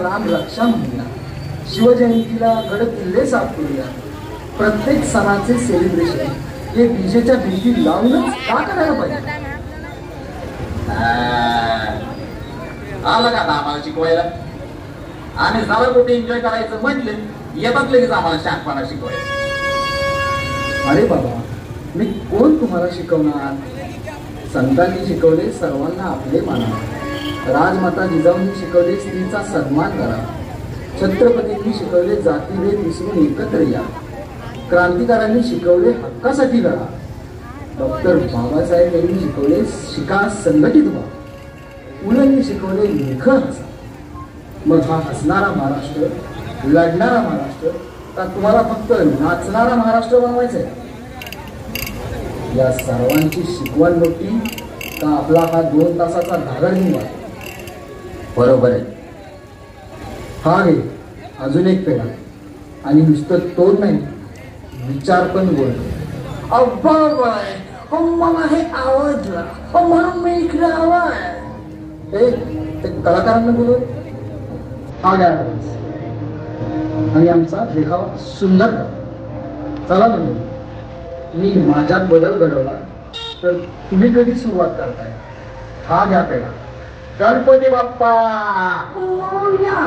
राम रक्षा म्हणूया, शिवजयंतीला गड किल्ले साफ करूया. प्रत्येक सणाचे सेलिब्रेशन हे डीजेच्या भिंती लावूनच का करायला पाहिजे? आलं का आम्हाला शिकवायला? आणि जरा कुठे एन्जॉय करायचं म्हटले येतात लगेच आम्हाला शहाणपणा शिकवायला. अरे बाबा, मी कोण तुम्हाला शिकवणार? संतांनी शिकवले सर्वांना आपले माना, राजमाता जिजाऊंनी शिकवले स्त्रीचा सन्मान करा, छत्रपतींनी शिकवले जातीभेद विसरून एकत्र या, क्रांतिकारांनी शिकवले हक्कासाठी लढा, डॉक्टर बाबासाहेब यांनी शिकवले शिका संघटित व्हा, पुलंनी शिकवले लेख हसा. मग हा हसणारा महाराष्ट्र, लढणारा महाराष्ट्र का तुम्हाला फक्त नाचणारा महाराष्ट्र बनवायचा आहे? या सर्वांची शिकवण मोठी का आपला हा 2 तासाचा धागडधिंगा? बरोबर आहे. हा घे अजून एक पेढा, आणि नुसतं तोंड नाही, विचार पण बोल. अब्बा बाय, मला हे आवडलं, म्हणून मी इकडे आवाय. ते कलाकारांना बोलव. हा घ्या आणि आमचा देखावा सुंदर करा. चला म्हणजे मी माझ्यात बदल घडवला तर तुम्ही कधी सुरुवात करताय? हा घ्या पेढा. गणपती बाप्पा मोरया.